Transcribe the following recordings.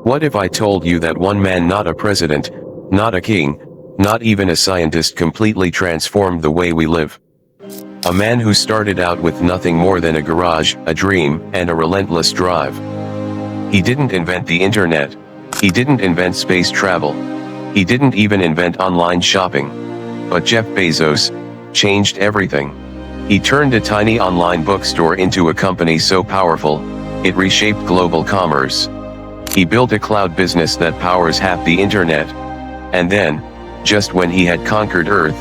What if I told you that one man, not a president, not a king, not even a scientist, completely transformed the way we live? A man who started out with nothing more than a garage, a dream, and a relentless drive. He didn't invent the internet. He didn't invent space travel. He didn't even invent online shopping. But Jeff Bezos changed everything. He turned a tiny online bookstore into a company so powerful, it reshaped global commerce. He built a cloud business that powers half the internet. And then, just when he had conquered Earth,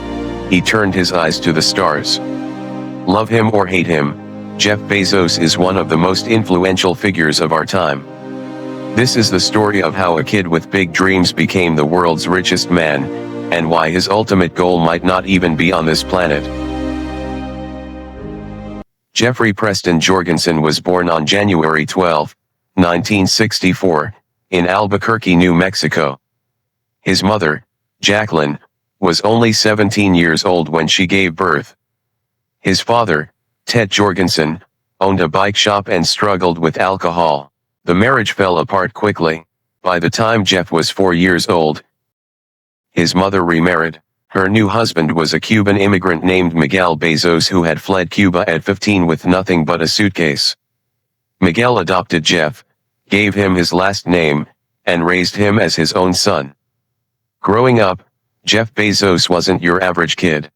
he turned his eyes to the stars. Love him or hate him, Jeff Bezos is one of the most influential figures of our time. This is the story of how a kid with big dreams became the world's richest man, and why his ultimate goal might not even be on this planet. Jeffrey Preston Jorgensen was born on January 12, 1964, in Albuquerque, New Mexico. His mother, Jacqueline, was only 17 years old when she gave birth. His father, Ted Jorgensen, owned a bike shop and struggled with alcohol. The marriage fell apart quickly. By the time Jeff was 4 years old, his mother remarried. Her new husband was a Cuban immigrant named Miguel Bezos who had fled Cuba at 15 with nothing but a suitcase. Miguel adopted Jeff, gave him his last name, and raised him as his own son. Growing up, Jeff Bezos wasn't your average kid.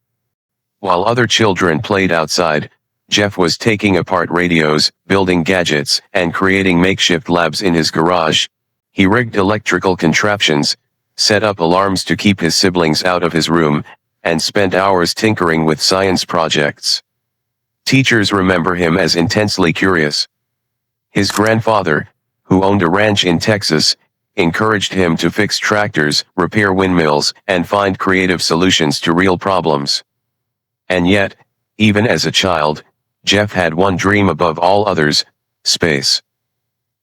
While other children played outside, Jeff was taking apart radios, building gadgets, and creating makeshift labs in his garage. He rigged electrical contraptions, set up alarms to keep his siblings out of his room, and spent hours tinkering with science projects. Teachers remember him as intensely curious. His grandfather, who owned a ranch in Texas, encouraged him to fix tractors, repair windmills, and find creative solutions to real problems. And yet, even as a child, Jeff had one dream above all others: space.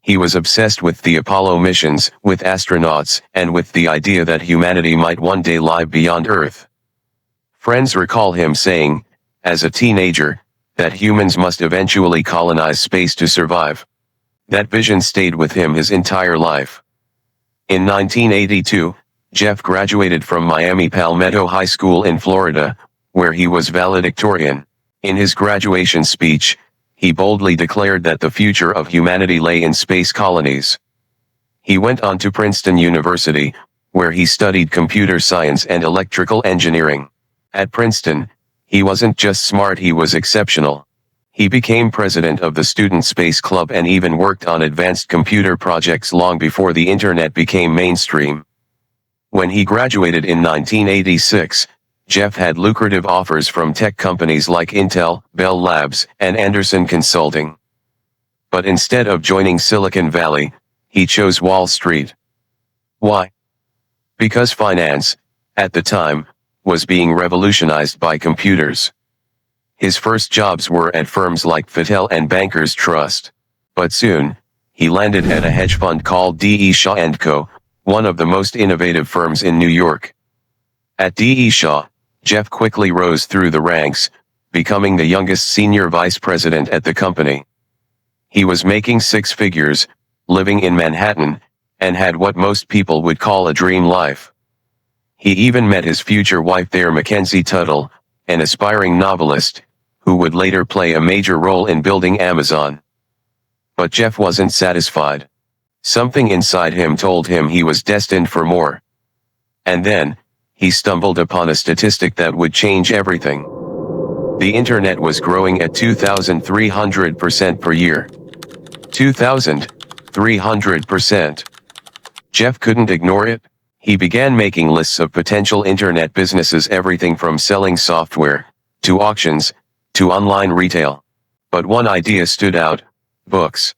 He was obsessed with the Apollo missions, with astronauts, and with the idea that humanity might one day live beyond Earth. Friends recall him saying, as a teenager, that humans must eventually colonize space to survive. That vision stayed with him his entire life. In 1982, Jeff graduated from Miami Palmetto High School in Florida, where he was valedictorian. In his graduation speech, he boldly declared that the future of humanity lay in space colonies. He went on to Princeton University, where he studied computer science and electrical engineering. At Princeton, he wasn't just smart, he was exceptional. He became president of the Student Space Club and even worked on advanced computer projects long before the internet became mainstream. When he graduated in 1986, Jeff had lucrative offers from tech companies like Intel, Bell Labs, and Anderson Consulting. But instead of joining Silicon Valley, he chose Wall Street. Why? Because finance, at the time, was being revolutionized by computers. His first jobs were at firms like Fattel and Bankers Trust. But soon, he landed at a hedge fund called D.E. Shaw & Co., one of the most innovative firms in New York. At D.E. Shaw, Jeff quickly rose through the ranks, becoming the youngest senior vice president at the company. He was making six figures, living in Manhattan, and had what most people would call a dream life. He even met his future wife there, Mackenzie Tuttle, an aspiring novelist, who would later play a major role in building Amazon. But Jeff wasn't satisfied. Something inside him told him he was destined for more. And then, he stumbled upon a statistic that would change everything. The internet was growing at 2,300% per year. 2,300%. Jeff couldn't ignore it. He began making lists of potential internet businesses, everything from selling software, to auctions, to online retail. But one idea stood out: books.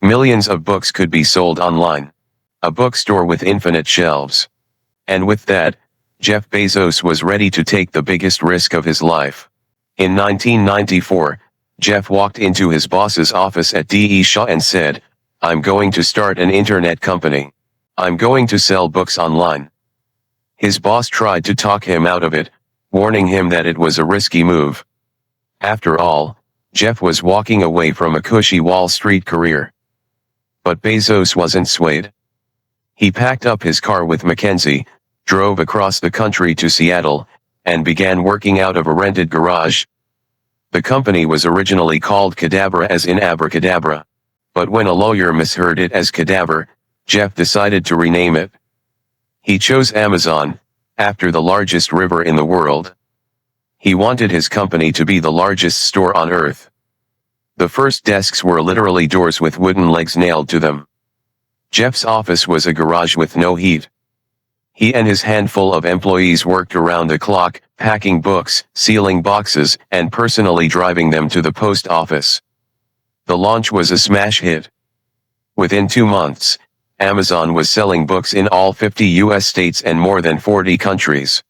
Millions of books could be sold online. A bookstore with infinite shelves. And with that, Jeff Bezos was ready to take the biggest risk of his life. In 1994, Jeff walked into his boss's office at D.E. Shaw and said, "I'm going to start an internet company. I'm going to sell books online." His boss tried to talk him out of it, warning him that it was a risky move. After all, Jeff was walking away from a cushy Wall Street career. But Bezos wasn't swayed. He packed up his car with Mackenzie, drove across the country to Seattle, and began working out of a rented garage. The company was originally called Cadabra, as in abracadabra. But when a lawyer misheard it as cadaver, Jeff decided to rename it. He chose Amazon, after the largest river in the world. He wanted his company to be the largest store on earth. The first desks were literally doors with wooden legs nailed to them. Jeff's office was a garage with no heat. He and his handful of employees worked around the clock, packing books, sealing boxes, and personally driving them to the post office. The launch was a smash hit. Within 2 months, Amazon was selling books in all 50 U.S. states and more than 40 countries.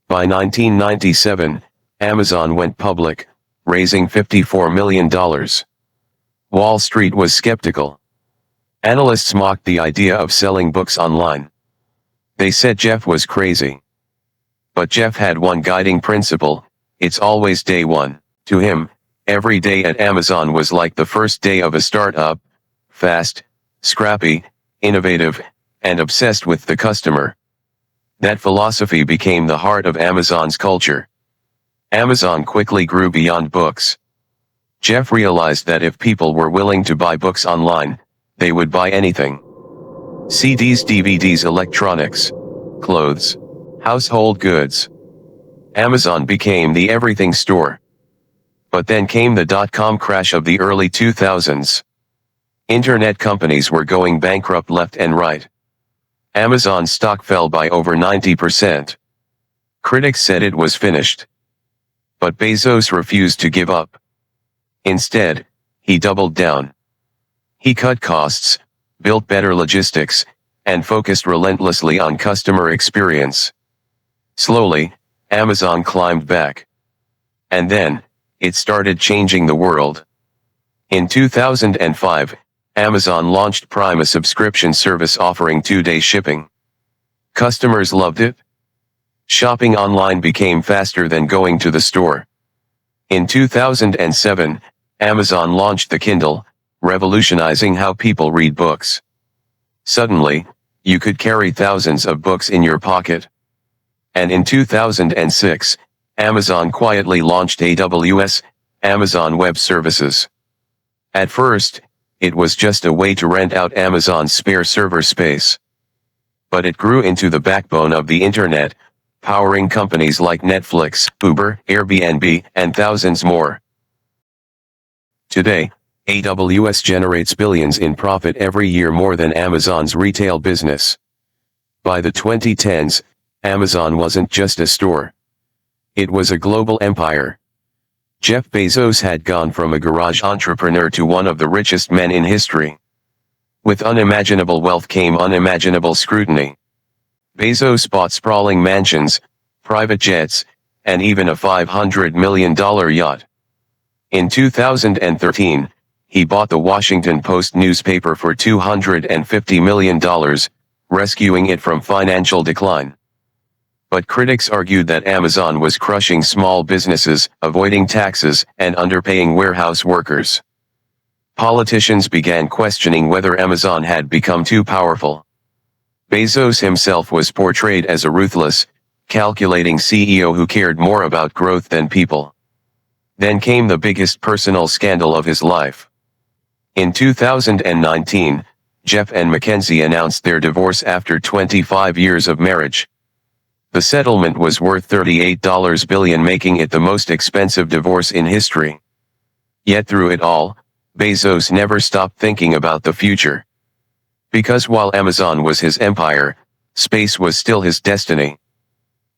By 1997, Amazon went public, raising $54 million. Wall Street was skeptical. Analysts mocked the idea of selling books online. They said Jeff was crazy. But Jeff had one guiding principle: it's always day one. To him, every day at Amazon was like the first day of a startup: fast, scrappy, innovative, and obsessed with the customer. That philosophy became the heart of Amazon's culture. Amazon quickly grew beyond books. Jeff realized that if people were willing to buy books online, they would buy anything. CDs, DVDs, electronics, clothes, household goods. Amazon became the everything store. But then came the dot-com crash of the early 2000s. Internet companies were going bankrupt left and right. Amazon's stock fell by over 90%. Critics said it was finished. But Bezos refused to give up. Instead, he doubled down. He cut costs, built better logistics, and focused relentlessly on customer experience. Slowly, Amazon climbed back. And then, it started changing the world. In 2005, Amazon launched Prime, a subscription service offering 2-day shipping. Customers loved it. Shopping online became faster than going to the store. In 2007, Amazon launched the Kindle, revolutionizing how people read books. Suddenly, you could carry thousands of books in your pocket. And in 2006, Amazon quietly launched AWS, Amazon Web Services. At first, it was just a way to rent out Amazon's spare server space. But it grew into the backbone of the internet, powering companies like Netflix, Uber, Airbnb, and thousands more. Today, AWS generates billions in profit every year, more than Amazon's retail business. By the 2010s, Amazon wasn't just a store. It was a global empire. Jeff Bezos had gone from a garage entrepreneur to one of the richest men in history. With unimaginable wealth came unimaginable scrutiny. Bezos bought sprawling mansions, private jets, and even a $500 million yacht. In 2013, he bought the Washington Post newspaper for $250 million, rescuing it from financial decline. But critics argued that Amazon was crushing small businesses, avoiding taxes, and underpaying warehouse workers. Politicians began questioning whether Amazon had become too powerful. Bezos himself was portrayed as a ruthless, calculating CEO who cared more about growth than people. Then came the biggest personal scandal of his life. In 2019, Jeff and Mackenzie announced their divorce after 25 years of marriage. The settlement was worth $38 billion, making it the most expensive divorce in history. Yet through it all, Bezos never stopped thinking about the future. Because while Amazon was his empire, space was still his destiny.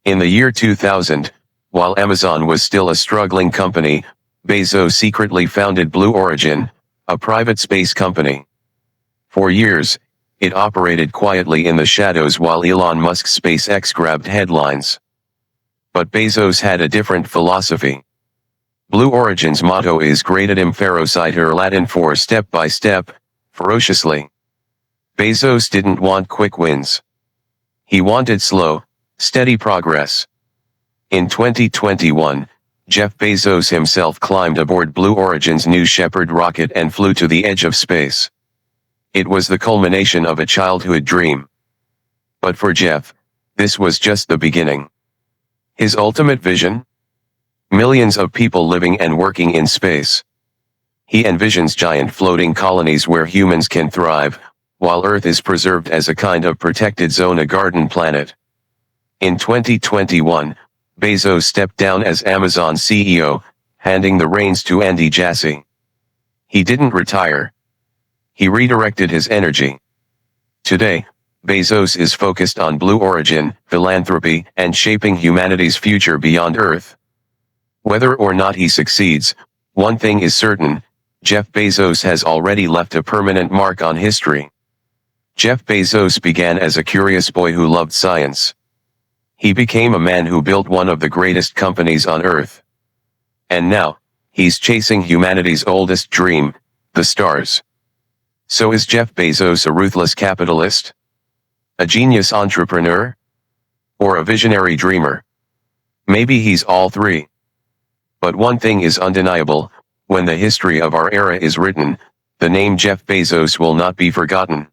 In the year 2000, while Amazon was still a struggling company, Bezos secretly founded Blue Origin, a private space company. For years, it operated quietly in the shadows while Elon Musk's SpaceX grabbed headlines. But Bezos had a different philosophy. Blue Origin's motto is Gradidum Ferociter, Latin for step by step, ferociously. Bezos didn't want quick wins. He wanted slow, steady progress. In 2021, Jeff Bezos himself climbed aboard Blue Origin's New Shepard rocket and flew to the edge of space. It was the culmination of a childhood dream. But for Jeff, this was just the beginning. His ultimate vision? Millions of people living and working in space. He envisions giant floating colonies where humans can thrive, while Earth is preserved as a kind of protected zone, a garden planet. In 2021, Bezos stepped down as Amazon CEO, handing the reins to Andy Jassy. He didn't retire. He redirected his energy. Today, Bezos is focused on Blue Origin, philanthropy, and shaping humanity's future beyond Earth. Whether or not he succeeds, one thing is certain: Jeff Bezos has already left a permanent mark on history. Jeff Bezos began as a curious boy who loved science. He became a man who built one of the greatest companies on Earth. And now, he's chasing humanity's oldest dream, the stars. So is Jeff Bezos a ruthless capitalist? A genius entrepreneur? Or a visionary dreamer? Maybe he's all three. But one thing is undeniable: when the history of our era is written, the name Jeff Bezos will not be forgotten.